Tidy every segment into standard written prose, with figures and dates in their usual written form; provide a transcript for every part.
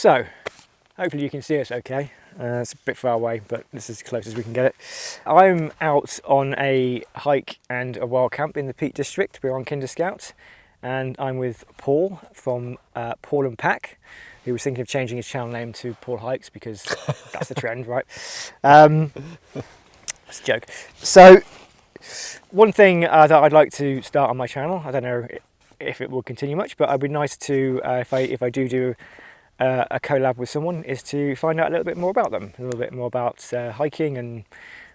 So, hopefully you can see us okay. It's a bit far away, but this is as close as we can get it. I'm out on a hike and a wild camp in the Peak District. We're on Kinder Scout, and I'm with Paul from Paul and Pack, who was thinking of changing his channel name to Paul Hikes because that's the trend, right? That's a joke. So, one thing that I'd like to start on my channel, I don't know if it will continue much, but it'd be nice to, if I do a collab with someone, is to find out a little bit more about them, a little bit more about hiking and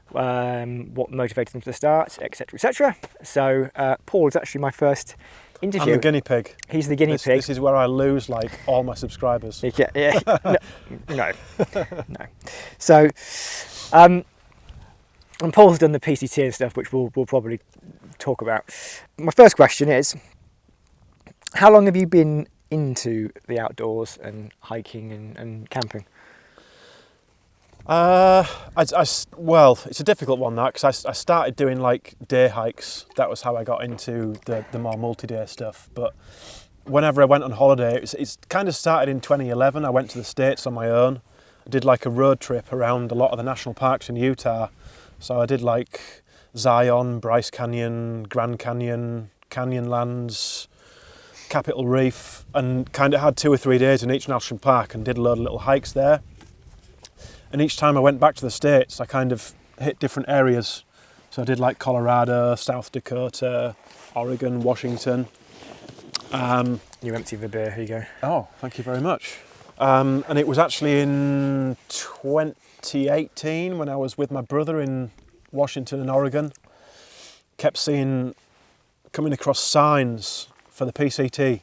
what motivated them to start, etc, etc. So Paul is actually my first interview. I'm the guinea pig. He's the guinea pig. This is where I lose like all my subscribers. Yeah. No. So, and Paul's done the PCT and stuff, which we'll probably talk about. My first question is, how long have you been into the outdoors and hiking and camping? Well, it's a difficult one, that, because I started doing like day hikes. That was how I got into the more multi-day stuff. But whenever I went on holiday, it's kind of started in 2011. I went to the States on my own. I did like a road trip around a lot of the national parks in Utah. So I did like Zion, Bryce Canyon, Grand Canyon, Canyonlands, Capitol Reef, and kind of had 2 or 3 days in each national park and did a load of little hikes there. And each time I went back to the States, I kind of hit different areas. So I did like Colorado, South Dakota, Oregon, Washington. You empty the beer, here you go. Oh, thank you very much. And it was actually in 2018 when I was with my brother in Washington and Oregon. Kept coming across signs for the PCT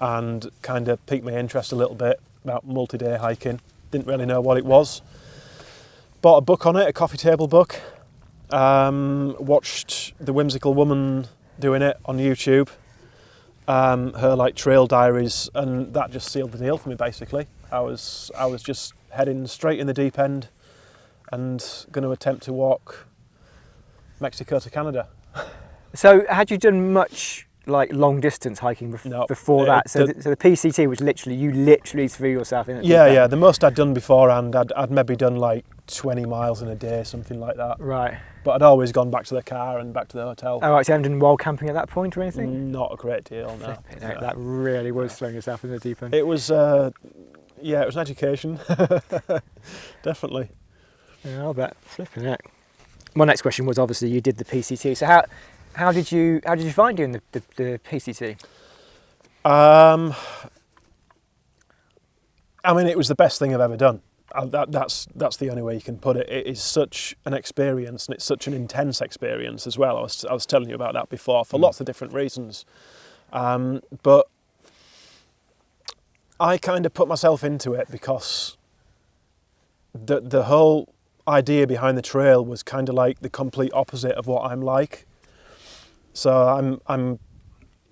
and kind of piqued my interest a little bit about multi-day hiking. Didn't really know what it was. Bought a book on it, a coffee table book. Watched the whimsical woman doing it on YouTube. Her like trail diaries, and that just sealed the deal for me basically. I was just heading straight in the deep end and going to attempt to walk Mexico to Canada. So had you done much like long distance hiking before that? So the PCT was you literally threw yourself in it? Yeah. The most I'd done beforehand, I'd maybe done like 20 miles in a day, something like that. Right. But I'd always gone back to the car and back to the hotel. Oh, right, so you haven't done wild camping at that point or anything? Not a great deal, no. That really was throwing yourself in the deep end. It was, it was an education. Definitely. Yeah, I'll bet. Flipping heck. My next question was, obviously you did the PCT. So how did you find doing the PCT? I mean, it was the best thing I've ever done. That's the only way you can put it. It is such an experience, and it's such an intense experience as well. I was telling you about that before for lots of different reasons. But I kind of put myself into it because the whole idea behind the trail was kind of like the complete opposite of what I'm like. So I'm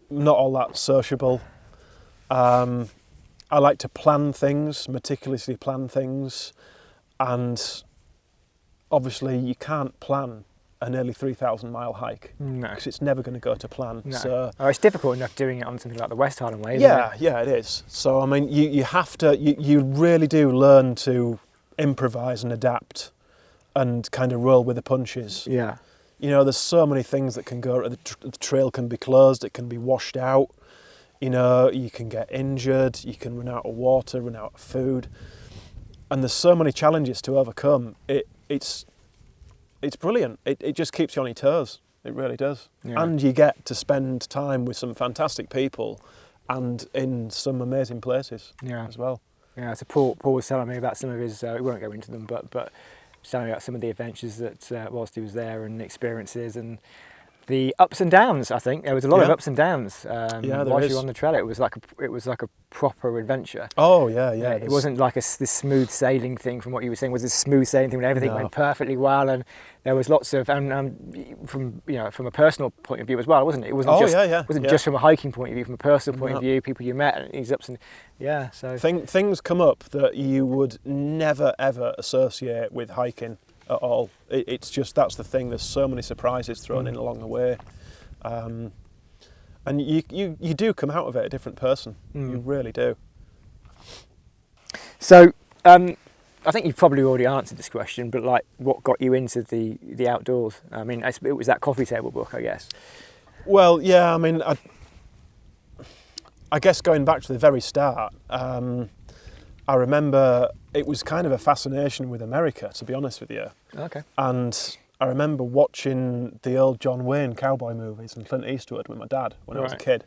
not all that sociable. I like to plan things, meticulously plan things, and obviously you can't plan a nearly 3,000 mile hike because it's never going to go to plan. No. So, it's difficult enough doing it on something like the West Highland Way, isn't it? Yeah, it is. So I mean, you have to, you really do learn to improvise and adapt and kind of roll with the punches. Yeah. You know, there's so many things that can go. The trail can be closed, it can be washed out. You know, you can get injured, you can run out of water, run out of food, and there's so many challenges to overcome. It's brilliant. It just keeps you on your toes. It really does. Yeah. And you get to spend time with some fantastic people, and in some amazing places as well. Yeah. So Paul was telling me about some of his. We won't go into them, but telling me about some of the adventures that whilst he was there and experiences and the ups and downs. I think there was a lot of ups and downs whilst you were on the trail. It was like a proper adventure. Oh yeah. It wasn't like this smooth sailing thing. From what you were saying, was this smooth sailing thing when everything went perfectly well, and there was lots of from a personal point of view as well, wasn't it? It wasn't just from a hiking point of view, from a personal point of view, people you met, and these ups and So things come up that you would never ever associate with hiking at all. It's just, that's the thing, there's so many surprises thrown in along the way, and you do come out of it a different person. You really do. So, I think you've probably already answered this question, but like, what got you into the outdoors? I mean, it was that coffee table book, I guess. Well, yeah, I mean, I guess going back to the very start, I remember it was kind of a fascination with America, to be honest with you. Okay. And I remember watching the old John Wayne cowboy movies and Clint Eastwood with my dad when I was a kid.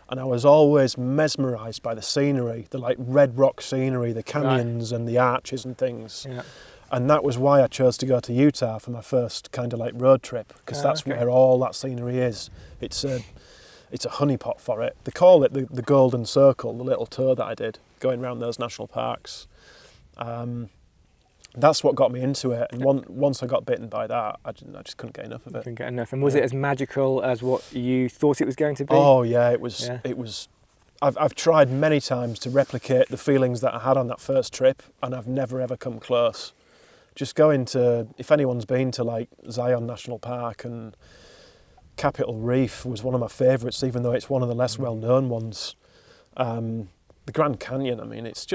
And I was always mesmerised by the scenery, the like red rock scenery, the canyons and the arches and things. Yeah. And that was why I chose to go to Utah for my first kind of like road trip, because that's where all that scenery is. It's a honeypot for it. They call it the Golden Circle, the little tour that I did, going around those national parks. That's what got me into it. And once I got bitten by that, I just couldn't get enough of it. Couldn't get enough. And was it as magical as what you thought it was going to be? Oh yeah, it was. Yeah. It was. I've tried many times to replicate the feelings that I had on that first trip, and I've never ever come close. Just going to, if anyone's been to like Zion National Park, and Capitol Reef was one of my favourites, even though it's one of the less well-known ones. The Grand Canyon, I mean, it's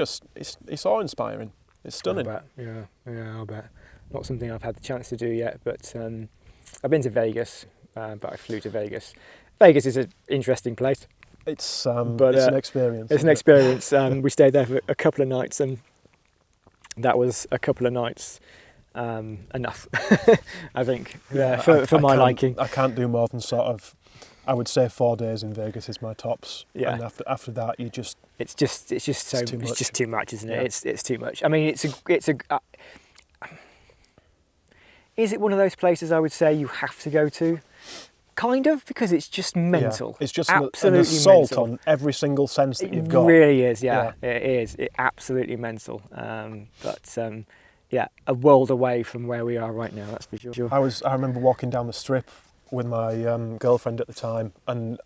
awe-inspiring. It's stunning. I bet. Yeah, I'll bet. Not something I've had the chance to do yet, but I've been to Vegas, but I flew to Vegas. Vegas is an interesting place. It's an experience. It's an experience. We stayed there for a couple of nights, and that was a couple of nights enough, I think, for my liking. I can't do more than sort of, I would say 4 days in Vegas is my tops. Yeah. And after that, it's just too much, isn't it? Yeah. It's too much. I mean, is it one of those places I would say you have to go to? Kind of, because it's just mental. Yeah. It's just absolutely an assault mental on every single sense that you've got. It really is, yeah. It is. It's absolutely mental. Yeah, a world away from where we are right now, that's for sure. I remember walking down the strip with my girlfriend at the time, and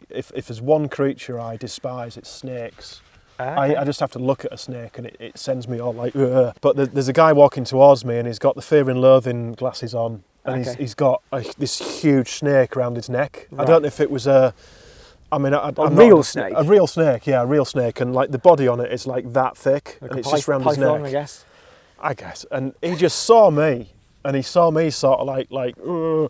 if there's one creature I despise, it's snakes. I just have to look at a snake and it sends me all like, ugh. But there's a guy walking towards me, and he's got the fear and loathing glasses on, and he's got this huge snake around his neck. Right. I don't know if it was a real snake, yeah, a real snake, and like the body on it is like that thick, like and it's just around his neck. I guess. And he just saw me, and he saw me sort of like, ugh.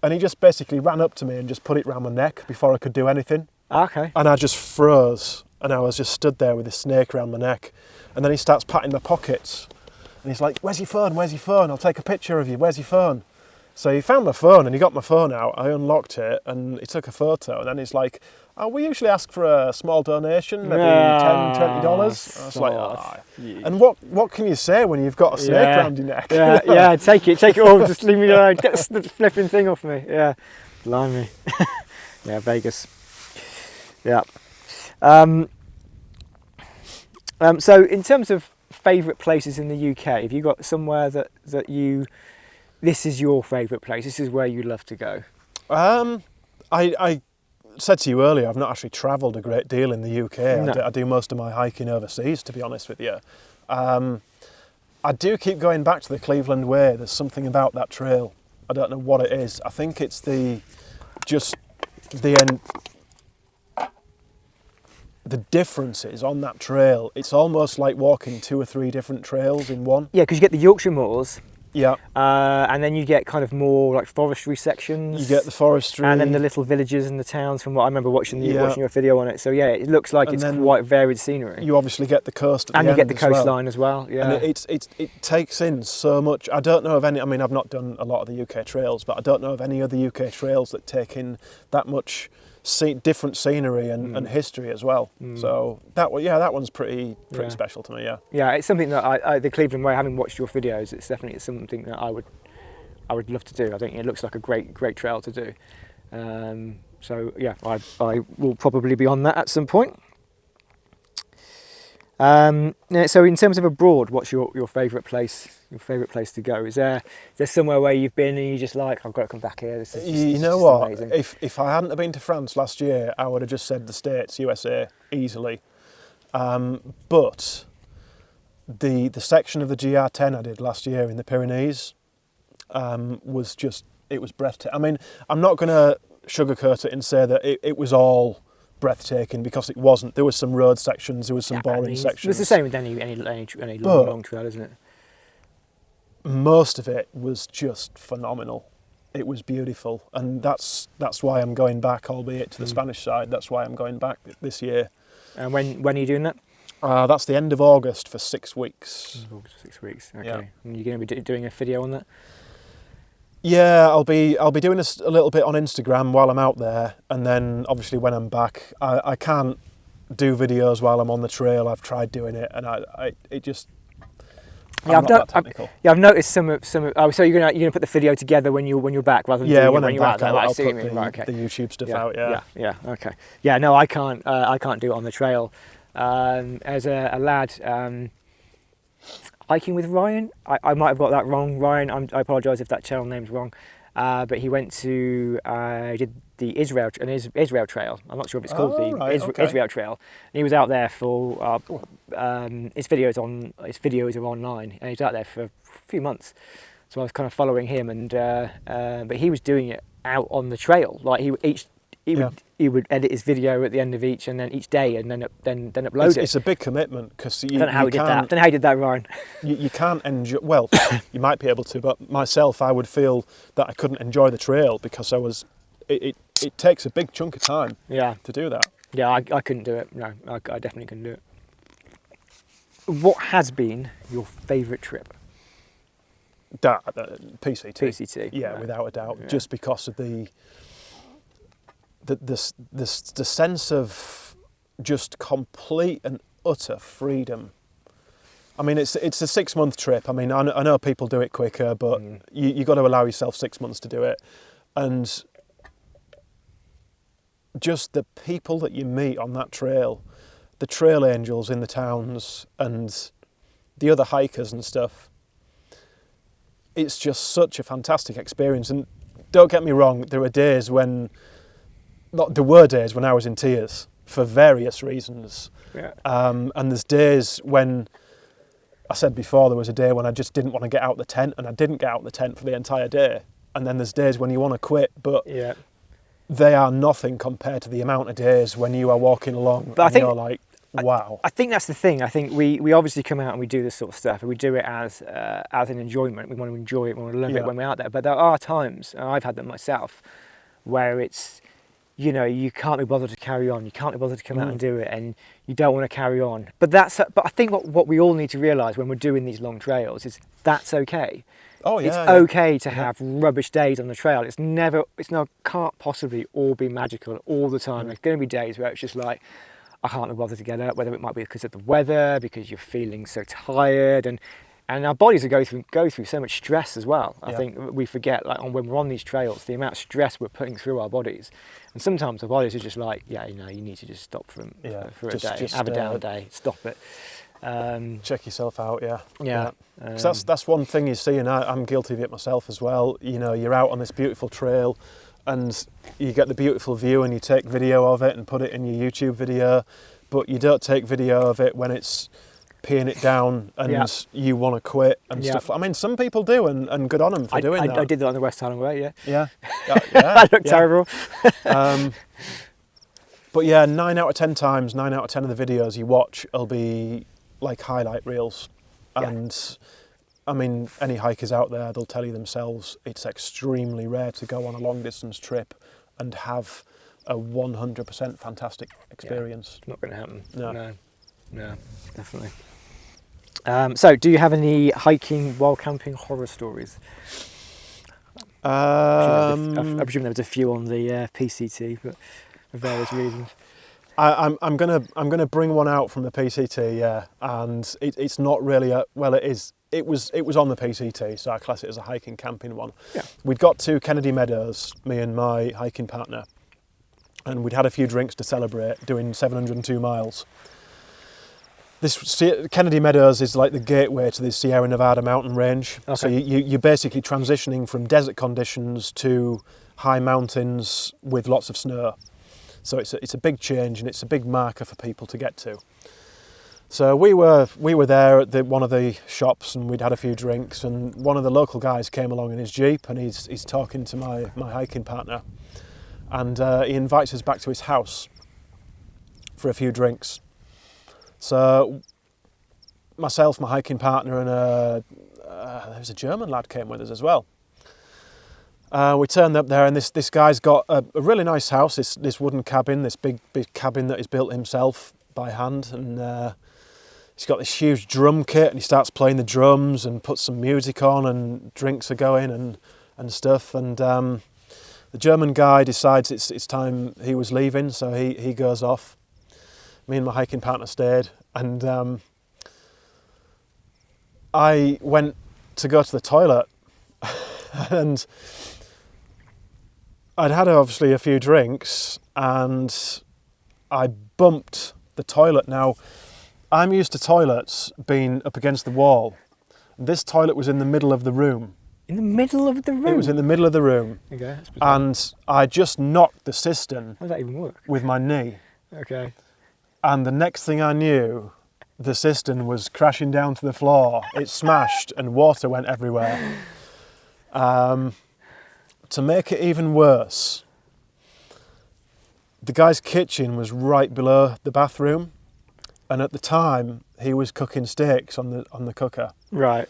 And he just basically ran up to me and just put it around my neck before I could do anything. Okay. And I just froze, and I was just stood there with this snake around my neck. And then he starts patting my pockets, and he's like, "Where's your phone? Where's your phone? I'll take a picture of you. Where's your phone?" So he found my phone, and he got my phone out. I unlocked it, and he took a photo. And then he's like, "Oh, we usually ask for a small donation, maybe $10, $20. I was like, And what can you say when you've got a snake around your neck? Yeah, take it all, just leave me alone, get the flipping thing off me. Yeah, blimey. Yeah, Vegas. Yeah. So in terms of favourite places in the UK, have you got somewhere that this is your favourite place, this is where you love to go? I said to you earlier, I've not actually travelled a great deal in the UK. No. I do most of my hiking overseas, to be honest with you. I do keep going back to the Cleveland Way. There's something about that trail. I don't know what it is. I think it's the differences on that trail. It's almost like walking 2 or 3 different trails in one. Yeah, because you get the Yorkshire Moors. Yeah. And then you get kind of more like forestry sections. You get the forestry. And then the little villages and the towns, from what I remember watching your video on it. So yeah, it looks like it's quite varied scenery. You obviously get the coast at the end. And you get the coastline as well. Yeah. And it takes in so much. I don't know of any, I mean, I've not done a lot of the UK trails, but I don't know of any other UK trails that take in that much different scenery and history as well. So that one's pretty special to me. Yeah, it's something that the Cleveland Way, having watched your videos, it's definitely something that I would love to do. I think it looks like a great trail to do. So yeah, I will probably be on that at some point. So in terms of abroad, what's your favourite place? Your favourite place to go? Is there somewhere where you've been and you're just like, I've got to come back here? This is what? Amazing. If I hadn't have been to France last year, I would have just said the States, USA, easily. But the section of the GR10 I did last year in the Pyrenees it was breathtaking. I mean, I'm not going to sugarcoat it and say that it was all breathtaking because it wasn't. There was some road sections, there was some boring sections. It's the same with any long trail, isn't it? Most of it was just phenomenal. It was beautiful, and that's why I'm going back, albeit to the Spanish side. That's why I'm going back this year. And when are you doing that? That's the end of August for 6 weeks. August for 6 weeks. Okay. Yeah. And you're going to be doing a video on that? Yeah, I'll be doing a little bit on Instagram while I'm out there, and then obviously when I'm back, I can't do videos while I'm on the trail. I've tried doing it, and it just. Yeah, I've noticed some of. Oh, so you're gonna put the video together when you're back rather than when I'm you're back, out there. I'll put the YouTube stuff out. Yeah. Okay. Yeah. No, I can't do it on the trail. As a lad. Hiking with Ryan, I might have got that wrong. Ryan, I apologise if that channel name's wrong, but he went to did the Israel Trail. I'm not sure if it's called Israel Trail. And he was out there for his videos are online, and he was out there for a few months. So I was kind of following him, and but he was doing it out on the trail. Like he would edit his video at the end of each day, and then upload it. It's a big commitment because you. I don't know how he did that. I don't know how he did that, Ryan. You can't enjoy. Well, you might be able to, but myself, I would feel that I couldn't enjoy the trail because It takes a big chunk of time. To do that. Yeah, I couldn't do it. No, I definitely couldn't do it. What has been your favourite trip? PCT. PCT. Yeah, right. Without a doubt. Yeah. Just because of the sense of just complete and utter freedom. I mean, it's a 6-month trip. I mean, I know people do it quicker, but you got to allow yourself 6 months to do it. And just the people that you meet on that trail, the trail angels in the towns and the other hikers and stuff, it's just such a fantastic experience. And don't get me wrong, there were days when I was in tears for various reasons. Yeah. And there's days when, I said before, there was a day when I just didn't want to get out the tent, and I didn't get out the tent for the entire day. And then there's days when you want to quit, but they are nothing compared to the amount of days when you are walking along you're like, wow. I think that's the thing. I think we obviously come out and we do this sort of stuff, and we do it as an enjoyment. We want to enjoy it, we want to love it when we're out there. But there are times, and I've had them myself, where it's, you can't be bothered to carry on. You can't be bothered to come out and do it, and you don't want to carry on. But I think what we all need to realise when we're doing these long trails is that's okay. Oh yeah. It's okay to have rubbish days on the trail. Can't possibly all be magical all the time. There's going to be days where it's just like, I can't be bothered to get up, whether it might be because of the weather, because you're feeling so tired, and our bodies are go through so much stress as well. I think we forget, like, when we're on these trails, the amount of stress we're putting through our bodies, and sometimes our bodies are just like, you need to just stop for a day, have a down day, stop it. Check yourself out, yeah. Because that's one thing you see, and I'm guilty of it myself as well. You're out on this beautiful trail, and you get the beautiful view, and you take video of it and put it in your YouTube video, but you don't take video of it when it's peeing it down and you want to quit and stuff. I mean, some people do, and good on them for doing that. I did that on the West Highland Way, yeah. I looked terrible. But yeah, 9 out of 10 times, 9 out of 10 of the videos you watch will be like highlight reels. And I mean, any hikers out there, they'll tell you themselves, it's extremely rare to go on a long distance trip and have a 100% fantastic experience. It's not going to happen. No, definitely. So, do you have any hiking while camping horror stories? I presume there was a few on the PCT, but for various reasons. I'm gonna bring one out from the PCT, and it's not really it was on the PCT, so I class it as a hiking camping one. Yeah. We'd got to Kennedy Meadows, me and my hiking partner, and we'd had a few drinks to celebrate doing 702 miles. This Kennedy Meadows is like the gateway to the Sierra Nevada mountain range. Okay. So you're basically transitioning from desert conditions to high mountains with lots of snow. So it's a big change, and it's a big marker for people to get to. So we were there at one of the shops, and we'd had a few drinks, and one of the local guys came along in his Jeep, and he's talking to my hiking partner, and he invites us back to his house. for a few drinks. So myself, my hiking partner, and there was a German lad came with us as well. We turned up there, and this guy's got a really nice house, this wooden cabin, this big cabin that he's built himself by hand, and he's got this huge drum kit, and he starts playing the drums and puts some music on, and drinks are going and stuff. And the German guy decides it's time he was leaving, so he goes off. Me and my hiking partner stayed, and I went to go to the toilet, and I'd had obviously a few drinks, and I bumped the toilet. Now, I'm used to toilets being up against the wall. This toilet was in the middle of the room. In the middle of the room? It was in the middle of the room. Okay, that's bizarre. And I just knocked the cistern. How does that even work? With my knee. Okay. And the next thing I knew, the cistern was crashing down to the floor. It smashed and water went everywhere. To make it even worse, the guy's kitchen was right below the bathroom, and at the time he was cooking steaks on the cooker. Right.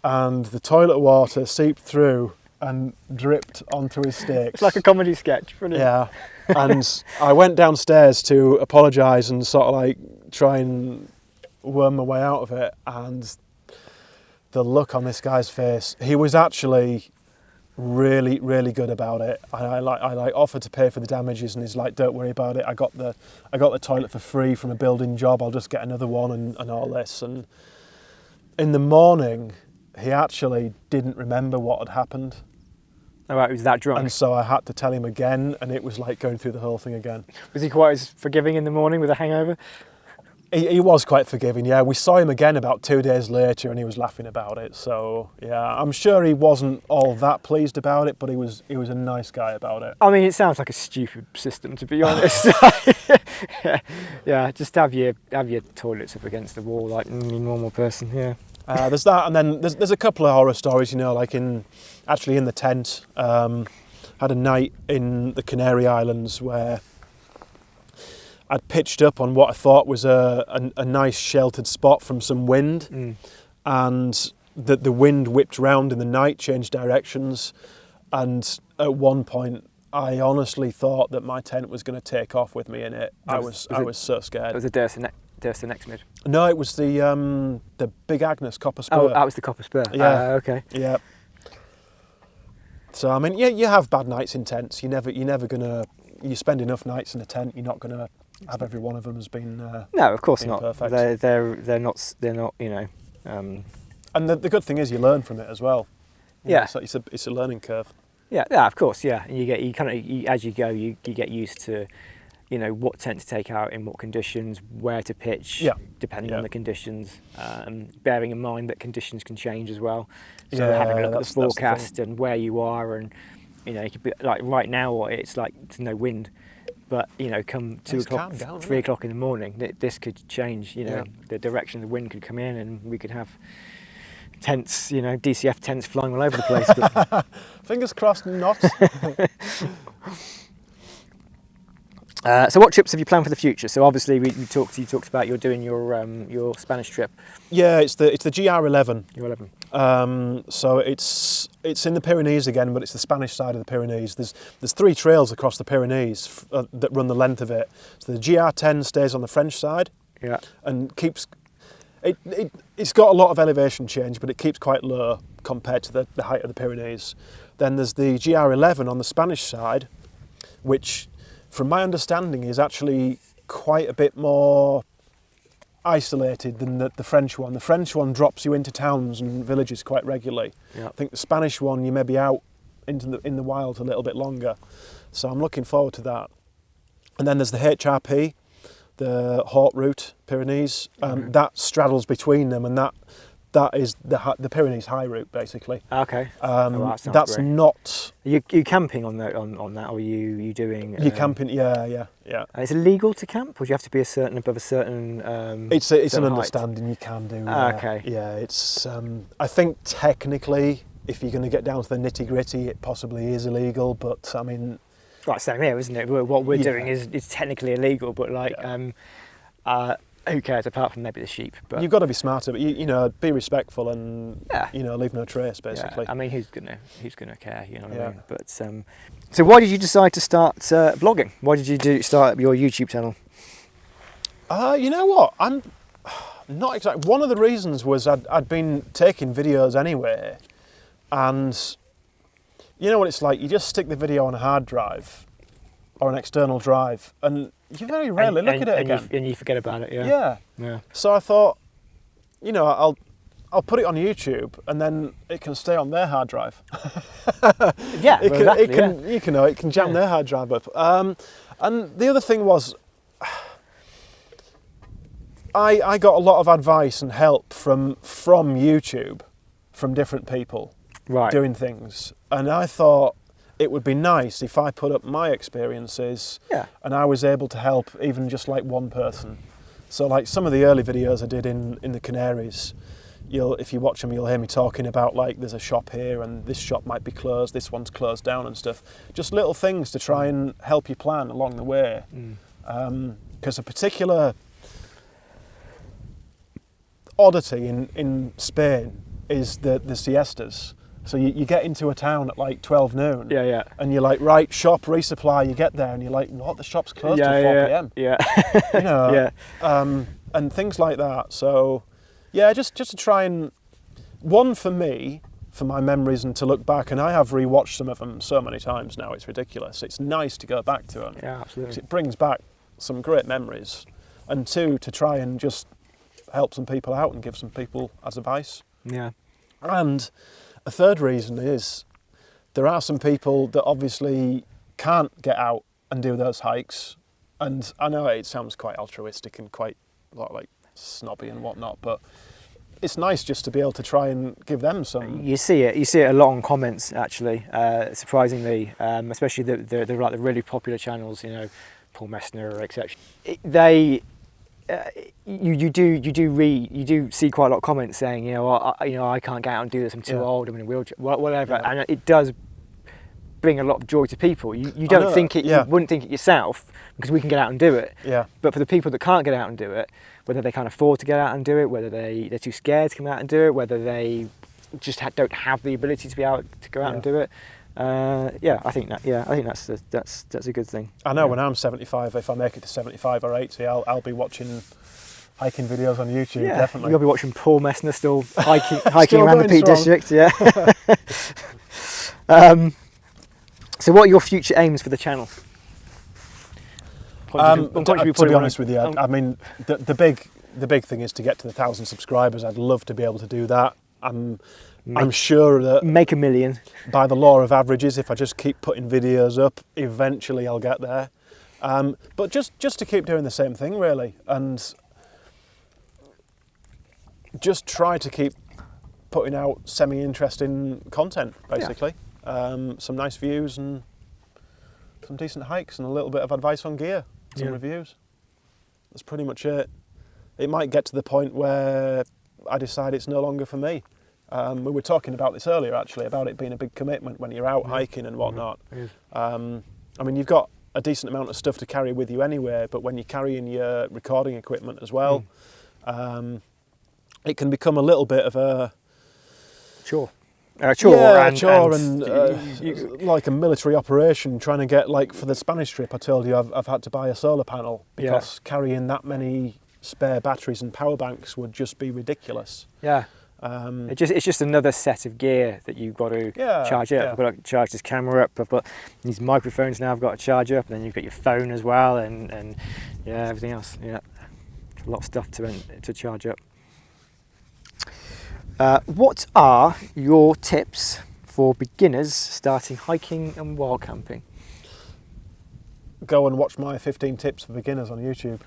And the toilet water seeped through and dripped onto his steaks. It's like a comedy sketch, brilliant. Yeah. And I went downstairs to apologise and sort of like try and worm my way out of it, and the look on this guy's face, he was actually really, really good about it. I offered to pay for the damages, and he's like, don't worry about it, I got the toilet for free from a building job, I'll just get another one and all this. And in the morning he actually didn't remember what had happened. Oh, right, he was that drunk. And so I had to tell him again, and it was like going through the whole thing again. Was he quite as forgiving in the morning with a hangover? He was quite forgiving, yeah. We saw him again about 2 days later, and he was laughing about it. So yeah, I'm sure he wasn't all that pleased about it, but he was a nice guy about it. I mean, it sounds like a stupid system, to be honest. Yeah, just have your toilets up against the wall like any normal person. Yeah. There's that, and then there's a couple of horror stories, you know, like in the tent. Had a night in the Canary Islands where I'd pitched up on what I thought was a nice sheltered spot from some wind, and the wind whipped round in the night, changed directions, and at one point I honestly thought that my tent was going to take off with me in it. I was so scared. It was a Durst and Exmid. No, it was the Big Agnes Copper Spur. Oh, that was the Copper Spur. Yeah. Okay. Yeah. So I mean, yeah, you have bad nights in tents. You spend enough nights in a tent, you're not gonna have every one of them as being no, of course being not. Perfect. They're not. You know. And the good thing is you learn from it as well. Yeah. It's a learning curve. Yeah, of course, yeah. And as you go, you get used to, you know, what tent to take out in what conditions, where to pitch, depending on the conditions. Bearing in mind that conditions can change as well. So having a look at the forecast and where you are, and you know, it could be like right now it's like there's no wind, but you know, come 2 o'clock, 3 o'clock in the morning, this could change. You know, the direction of the wind could come in, and we could have tents, you know, DCF tents flying all over the place. But fingers crossed, not. So what trips have you planned for the future? So obviously you talked about you're doing your Spanish trip. Yeah, it's the GR11. Your 11. So it's in the Pyrenees again, but it's the Spanish side of the Pyrenees. There's 3 trails across the Pyrenees that run the length of it. So the GR10 stays on the French side. Yeah. And keeps it's got a lot of elevation change, but it keeps quite low compared to the height of the Pyrenees. Then there's the GR11 on the Spanish side, which, from my understanding, is actually quite a bit more isolated than the French one. The French one drops you into towns and villages quite regularly. Yeah. I think the Spanish one, you may be out in the wild a little bit longer. So I'm looking forward to that. And then there's the HRP, the Haute Route Pyrenees. That straddles between them, and that is the Pyrenees High Route, basically. Okay. That's great. not. Are you camping on that, or are you doing? You're camping, yeah. Is it legal to camp, or do you have to be above a certain? It's an height? understanding you can do. Okay. Yeah, it's. I think technically, if you're going to get down to the nitty gritty, it possibly is illegal. But I mean, Right, same here, isn't it? What we're Yeah. doing is technically illegal, but like, Yeah. who cares apart from maybe the sheep? But You've got to be smarter, but you know, be respectful and Yeah. leave no trace, basically. yeah, I mean, who's gonna care? You know what I Yeah. mean? But so why did you decide to start vlogging? Why did you start your YouTube channel? You know what? I'm not exactly. One of the reasons was I'd been taking videos anyway, and you know what it's like. You just stick the video on a hard drive or an external drive, and you very rarely look at it again. And you forget about it. Yeah. Yeah. So I thought, I'll put it on YouTube, and then it can stay on their hard drive. Yeah. It well, can, exactly, it can jam Yeah. their hard drive up. And the other thing was, I got a lot of advice and help from YouTube, from different people Right. doing things, and I thought it would be nice if I put up my experiences, Yeah. and I was able to help even just like one person. So like some of the early videos I did in the Canaries, if you watch them, you'll hear me talking about like there's a shop here and this shop might be closed, this one's closed down and stuff. Just little things to try and help you plan along the way. Because a particular oddity in Spain is the siestas. So you get into a town at like 12 noon, Yeah. and you're like, right, shop, resupply, you get there and you're like, what, the shop's closed till 4 p.m. Yeah. You know, Yeah. and things like that. So, yeah, just to try and, one for me, for my memories and to look back, and I have rewatched some of them so many times now, it's ridiculous. It's nice to go back to them. Yeah, 'Cause absolutely. it brings back some great memories. And two, to try and just help some people out and give some people as advice. Yeah. And a third reason is there are some people that obviously can't get out and do those hikes. And I know it sounds quite altruistic and quite like snobby and whatnot, but it's nice just to be able to try and give them some. You see it a lot on comments actually, surprisingly, especially the like the really popular channels, you know, Paul Messner, etc. You do see quite a lot of comments saying, I can't get out and do this. I'm too old. I'm in a wheelchair. Whatever, Yeah. and it does bring a lot of joy to people. You don't think it. Yeah. You wouldn't think it yourself because we can get out and do it. Yeah. But for the people that can't get out and do it, whether they can't afford to get out and do it, whether they're too scared to come out and do it, whether they just don't have the ability to be able to go out and do it. I think that's a good thing. I know when I'm 75, if I make it to 75 or 80, I'll be watching hiking videos on YouTube, definitely. You'll be watching Paul Messner still hiking Still around the going Peak strong. District, yeah. So what are your future aims for the channel? To be honest with you, I mean, the big thing is to get to the 1,000 subscribers. I'd love to be able to do that. I'm sure that make 1 million. by the law of averages, if I just keep putting videos up, eventually I'll get there. But just to keep doing the same thing, really, and just try to keep putting out semi-interesting content, basically. Some nice views and some decent hikes and a little bit of advice on gear, some reviews. That's pretty much it. It might get to the point where I decide it's no longer for me. We were talking about this earlier, actually, about it being a big commitment when you're out hiking and whatnot. I mean, you've got a decent amount of stuff to carry with you anyway, but when you're carrying your recording equipment as well, it can become a little bit of a Chore. and like a military operation. Trying to get, like, for the Spanish trip, I told you I've had to buy a solar panel because carrying that many spare batteries and power banks would just be ridiculous. Yeah. It's just another set of gear that you've got to charge up. I've got to charge this camera up. I've got these microphones now. I've got to charge up, and then you've got your phone as well, and everything else. Yeah, a lot of stuff to charge up. What are your tips for beginners starting hiking and wild camping? Go and watch my 15 tips for beginners on YouTube.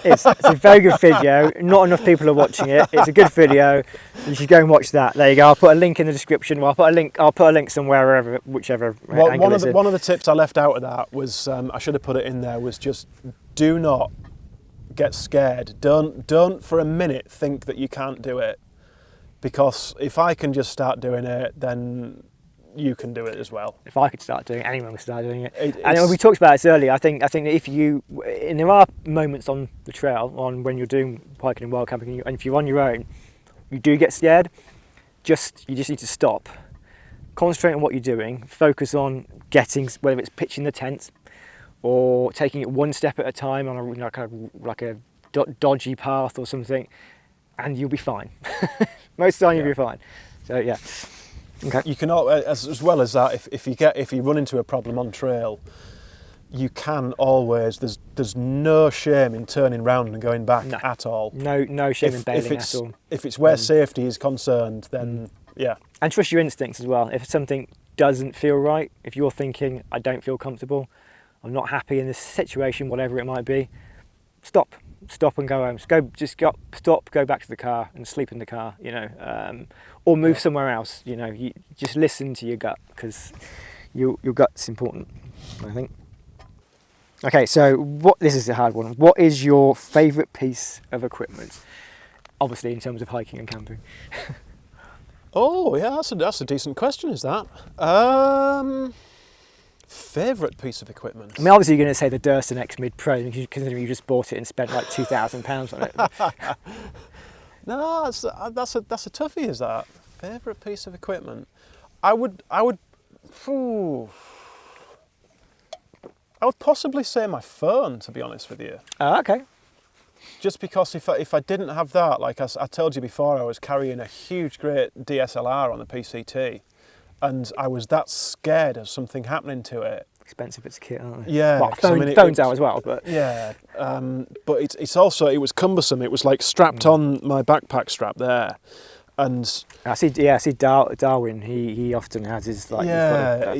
It's a very good video. Not enough people are watching it. It's a good video. You should go and watch that. There you go. I'll put a link in the description. Well, I'll put a link somewhere, whichever. Well, one of the tips I left out of that was I should have put it in there. Was just do not get scared. Don't for a minute think that you can't do it, because if I can just start doing it, then you can do it as well. If I could start doing it, anyone could start doing it. And It's- we talked about this earlier. I think that if you, and there are moments on the trail when you're doing hiking and wild camping, and if you're on your own, you do get scared. You just need to stop, concentrate on what you're doing, focus on getting, whether it's pitching the tent or taking it one step at a time on a dodgy path or something, and you'll be fine. Most of the time you'll be fine. So yeah. Okay. You can, as well as that, if you run into a problem on trail, you can always. There's no shame in turning round and going back at all. No shame in bailing at all. If it's where safety is concerned, then yeah. And trust your instincts as well. If something doesn't feel right, if you're thinking, I don't feel comfortable, I'm not happy in this situation, whatever it might be, stop and go home. Stop, go back to the car and sleep in the car, or move somewhere else. You just listen to your gut, because your gut's important, I think. Okay, so this is a hard one. What is your favourite piece of equipment? Obviously, in terms of hiking and camping. Oh yeah, that's a decent question. Is that favourite piece of equipment? I mean, obviously you're going to say the Durston X Mid Pro, considering you just bought it and spent like £2,000 on it. No, that's a toughie. Is that favourite piece of equipment? I would possibly say my phone, to be honest with you. Okay. Just because if I didn't have that, like I told you before, I was carrying a huge, great DSLR on the PCT, and I was that scared of something happening to it. Expensive bits of kit, aren't they? Yeah, well, phones are as well, but yeah. But it's also, it was cumbersome. It was like strapped on my backpack strap there, and I see Darwin. He often has his like. Yeah.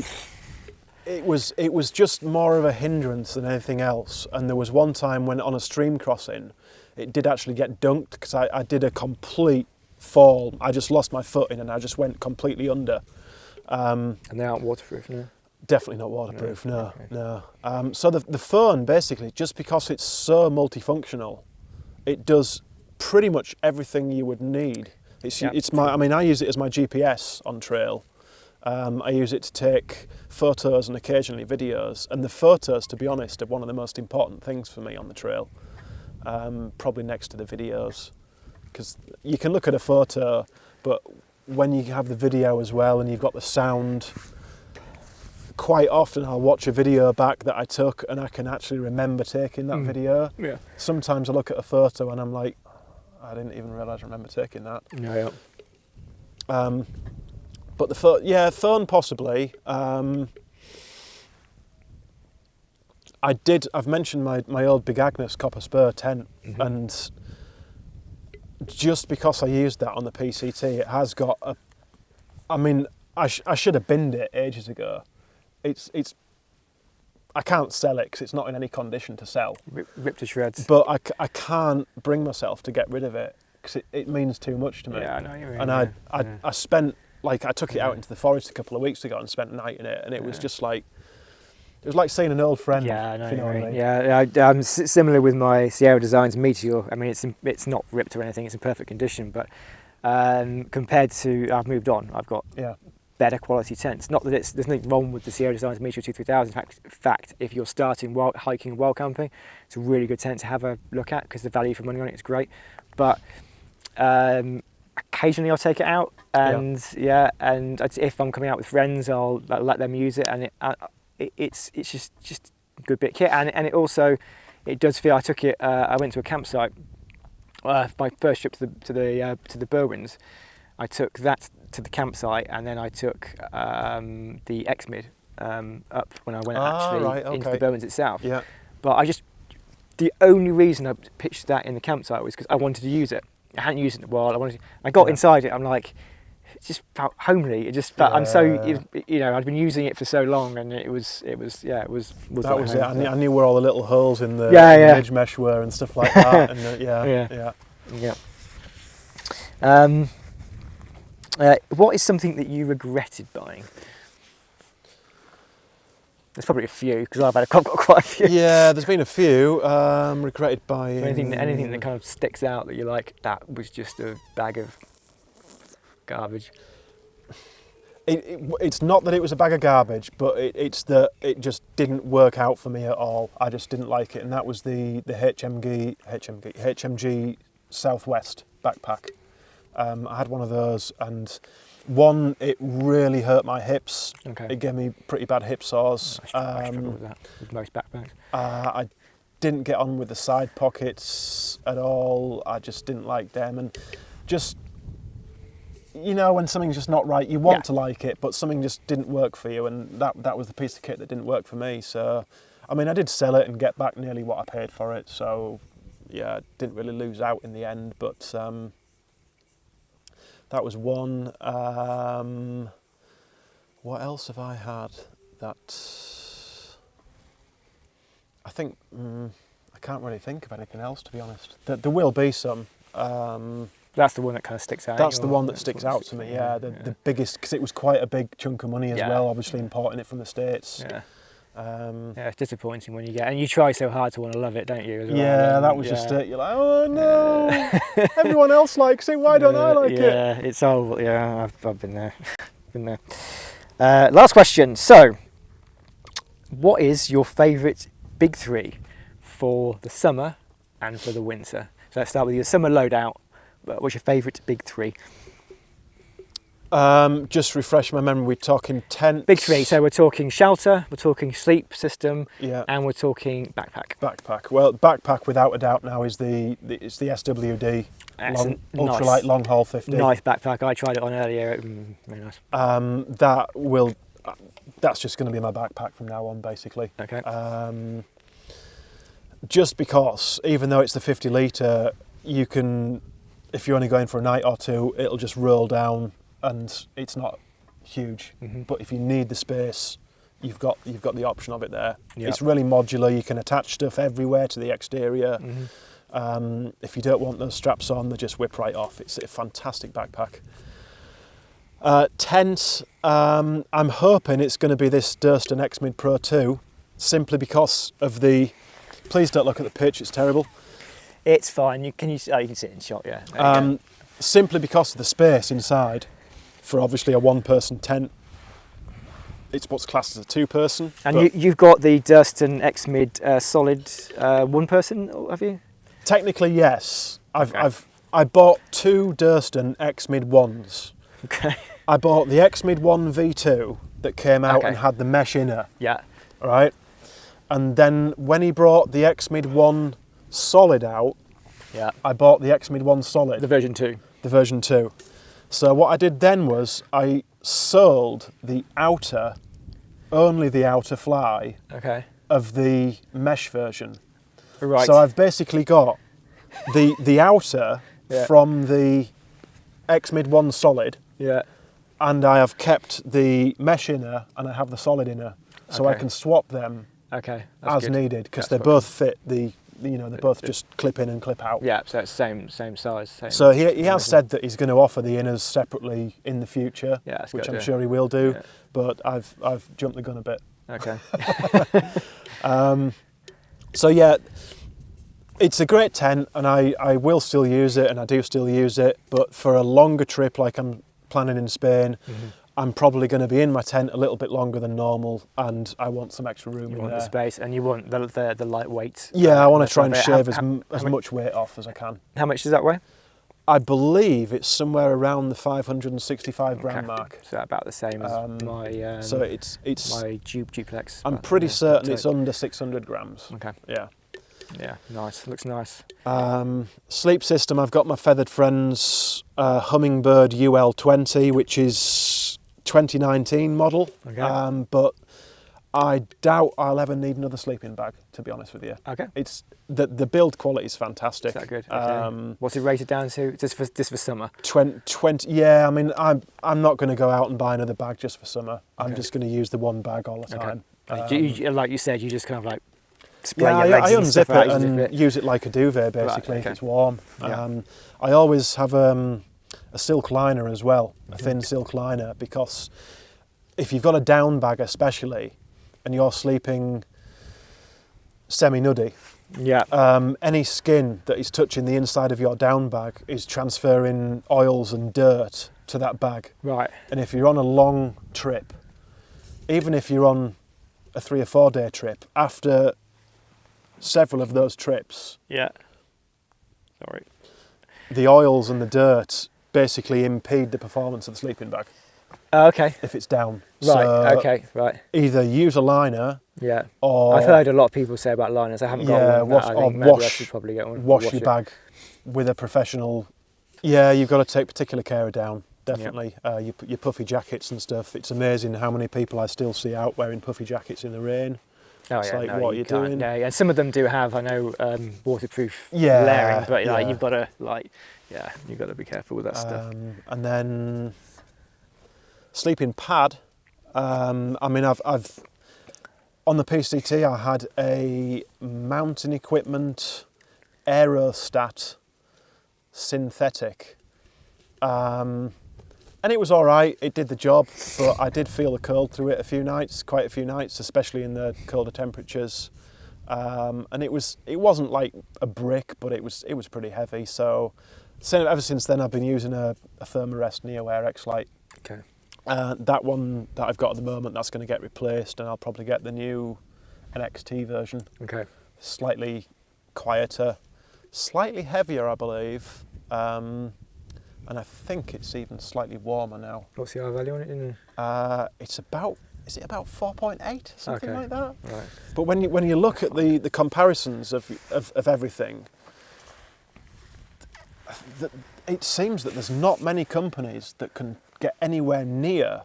It was just more of a hindrance than anything else. And there was one time when on a stream crossing, it did actually get dunked, because I did a complete fall. I just lost my footing and I just went completely under. And they aren't waterproof, no? Definitely not waterproof, no. Okay. So the phone, basically, just because it's so multifunctional, it does pretty much everything you would need. I use it as my GPS on trail. I use it to take photos and occasionally videos, and the photos, to be honest, are one of the most important things for me on the trail, probably next to the videos, because you can look at a photo, but when you have the video as well and you've got the sound, quite often I'll watch a video back that I took and I can actually remember taking that video. Yeah. Sometimes I look at a photo and I'm like, I didn't even realise I remember taking that. No, yeah. But the phone possibly. I've mentioned my old Big Agnes copper spur tent, and just because I used that on the PCT, it has got I should have binned it ages ago. I can't sell it because it's not in any condition to sell. ripped to shreds. But I can't bring myself to get rid of it because it means too much to me. Yeah, I know what you mean. And I spent, like, I took it out into the forest a couple of weeks ago and spent a night in it, and it was just like, it was like seeing an old friend. Yeah, I know. If you know what I mean. Yeah, I'm similar with my Sierra Designs Meteor. I mean, it's not ripped or anything; it's in perfect condition. But compared to, I've moved on. I've got better quality tents. Not that there's nothing wrong with the Sierra Designs Meteor 2000. In fact, if you're starting hiking and wild camping, it's a really good tent to have a look at because the value for money on it is great. But occasionally I'll take it out, and and if I'm coming out with friends, I'll let them use it, and it's just a good bit of kit, and it also does feel. I took it. I went to a campsite. My first trip to the Berwins, I took that to the campsite, and then I took the X-Mid up when I went into the Berwins itself. Yeah. But the only reason I pitched that in the campsite was because I wanted to use it. I hadn't used it in a while. I got inside it. I'm like, it just felt homely. It just felt. I'm so I'd been using it for so long, and it was. That was it. I knew where all the little holes in the edge mesh were and stuff like that. And what is something that you regretted buying? There's probably a few because I've got quite a few. Yeah, there's been a few regretted buying. Anything that kind of sticks out that you're like, that was just a bag of garbage. it's not that it was a bag of garbage, but it's that it just didn't work out for me at all. I just didn't like it, and that was the HMG Southwest backpack. I had one of those, and one, it really hurt my hips. Okay. It gave me pretty bad hip sores. I struggle with that with most backpacks. I didn't get on with the side pockets at all. I just didn't like them, and just, you know, when something's just not right, you want to like it, but something just didn't work for you, and that was the piece of kit that didn't work for me. So, I mean, I did sell it and get back nearly what I paid for it, so yeah, I didn't really lose out in the end, but that was one. What else have I had that... I think... I can't really think of anything else, to be honest. There will be some. That's the one that kind of sticks out. That's the one that sticks out to me, yeah. The biggest, because it was quite a big chunk of money as well, obviously importing it from the States. Yeah. Yeah, it's disappointing when you get, and you try so hard to want to love it, don't you? As well? Yeah, that was just it. You're like, oh no, everyone else likes it. Why don't I like it? Yeah, it's all. Yeah, I've been there. Been there. Last question. So, what is your favourite big three for the summer and for the winter? So let's start with your summer loadout. What's your favourite big three? Just refresh my memory, we're talking tents. Big three, so we're talking shelter, we're talking sleep system, yeah, and we're talking backpack. Backpack. Well, backpack without a doubt now is it's the SWD ultralight long haul 50. Nice backpack. I tried it on earlier. Very nice. That's just going to be my backpack from now on, basically. Okay. Just because, even though it's the 50 litre, you can, if you're only going for a night or two, it'll just roll down. And it's not huge, but if you need the space, you've got the option of it there. Yep. It's really modular. You can attach stuff everywhere to the exterior. If you don't want those straps on, they just whip right off. It's a fantastic backpack. Tent, I'm hoping it's going to be this Durston X-Mid Pro 2, simply because of the. Please don't look at the pitch. It's terrible. It's fine. You can see it in shot. Yeah. Simply because of the space inside. For obviously a one-person tent, it's what's classed as a two-person. And you've got the Durston X-Mid solid one-person, have you? Technically, yes. I bought two Durston X-Mid 1s. Okay. I bought the X-Mid 1 V2 that came out and had the mesh inner. Yeah. Right. And then when he brought the X-Mid 1 solid out, I bought the X-Mid 1 solid. The version 2. The version 2. So what I did then was I sold only the outer fly of the mesh version. Right. So I've basically got the outer from the X-Mid 1 solid. Yeah. And I have kept the mesh inner and I have the solid inner. So I can swap them as needed because they both fit they both just clip in and clip out. Yeah, so it's same size. So he has said that he's going to offer the inners separately in the future, which I'm sure he will do. Yeah. But I've jumped the gun a bit. Okay. So yeah, it's a great tent, and I will still use it, and I do still use it. But for a longer trip, like I'm planning in Spain, I'm probably going to be in my tent a little bit longer than normal, and I want some extra room in there. You want the space, and you want the lightweight. Yeah, I want to try and shave as much weight off as I can. How much does that weigh? I believe it's somewhere around the 565 gram mark. So about the same as my. So it's my duplex. I'm pretty certain it's under 600 grams. Okay. Yeah. Yeah, nice. Looks nice. Sleep system. I've got my Feathered Friends Hummingbird UL20, which is 2019 model. Okay. But I doubt I'll ever need another sleeping bag, to be honest with you. Okay. It's the build quality is fantastic. Is that good? Okay. What's it rated down to? Just for summer? 20. Yeah, I mean, I'm not going to go out and buy another bag just for summer. I'm just going to use the one bag all the time. Okay. Like you said, you just kind of like. I unzip it and use it like a duvet, basically, if it's warm. Yeah. I always have a silk liner as well, a thin silk liner, because if you've got a down bag especially, and you're sleeping semi-nuddy, any skin that is touching the inside of your down bag is transferring oils and dirt to that bag. Right. And if you're on a long trip, even if you're on a 3 or 4 day trip, after several of those trips, Yeah. Sorry. the oils and the dirt basically impede the performance of the sleeping bag Okay. if it's down. Right. So Okay. Right. either use a liner, Yeah. or I've heard a lot of people say about liners. I haven't got one. I think maybe I should probably get one. wash your bag with a professional. Yeah, you've got to take particular care of down. Definitely. Your puffy jackets and stuff. It's amazing how many people I still see out wearing puffy jackets in the rain. Oh, It's yeah, like, no, what you are you can't. doing? Yeah, yeah. And some of them do have, I know, waterproof Yeah, layering, but like yeah. you've got to you've got to be careful with that stuff. And then sleeping pad. I mean, I've on the PCT I had a mountain equipment aerostat synthetic, and it was all right. It did the job, but I did feel the cold through it quite a few nights, especially in the colder temperatures. And it wasn't like a brick, but it was pretty heavy. So ever since then, I've been using a Thermarest NeoAir X-Lite. Okay. That one that I've got at the moment, that's going to get replaced, and I'll probably get the new NXT version. Okay. Slightly quieter, slightly heavier, I believe, and I think it's even slightly warmer now. What's the R value on it? Is it about 4.8, something Okay. like that? Right. But when you look at the comparisons of everything, it seems that there's not many companies that can get anywhere near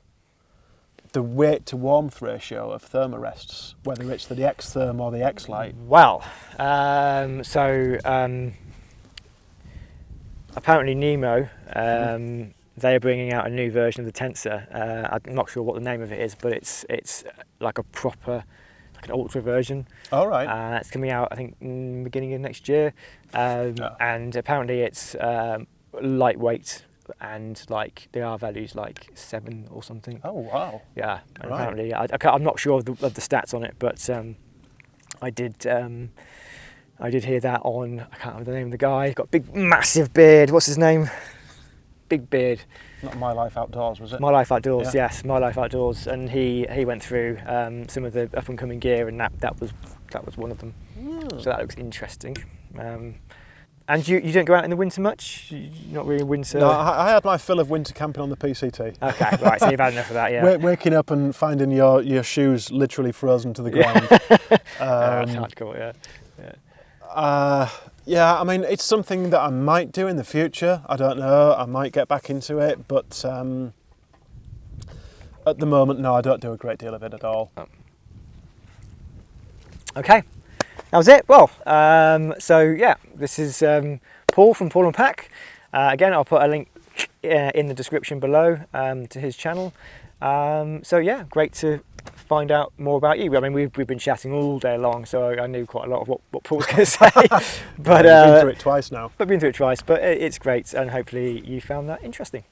the weight to warmth ratio of Thermarests, whether it's the X-Therm or the X-Lite. Well, apparently Nemo, they are bringing out a new version of the Tensor. I'm not sure what the name of it is, but it's like a proper, like an ultra version. All right. It's coming out, I think, beginning of next year. And apparently it's lightweight, and like the R value's like 7 or something. Oh wow. Yeah, and Right. apparently I'm not sure of the stats on it, but I did hear that on, I can't remember the name of the guy. He's got a big, massive beard. What's his name? Big beard. Not My Life Outdoors, was it? My Life Outdoors. Yeah. Yes, My Life Outdoors, and he went through some of the up and coming gear, and that was one of them. So that looks interesting. And you don't go out in the winter much? You're not really winter? No, I had my fill of winter camping on the PCT. Okay, right, so you've had enough of that, yeah. Waking up and finding your shoes literally frozen to the ground. That's hardcore, yeah. Yeah, I mean, it's something that I might do in the future. I don't know. I might get back into it, but at the moment, no, I don't do a great deal of it at all. Oh. Okay, that was it. Well, so yeah, this is Paul from Paul and Pack. Again, I'll put a link in the description below to his channel. So yeah, great to find out more about you. I mean, we've been chatting all day long, so I knew quite a lot of what Paul's going to say. But I've been through it twice now. But it's great, and hopefully you found that interesting.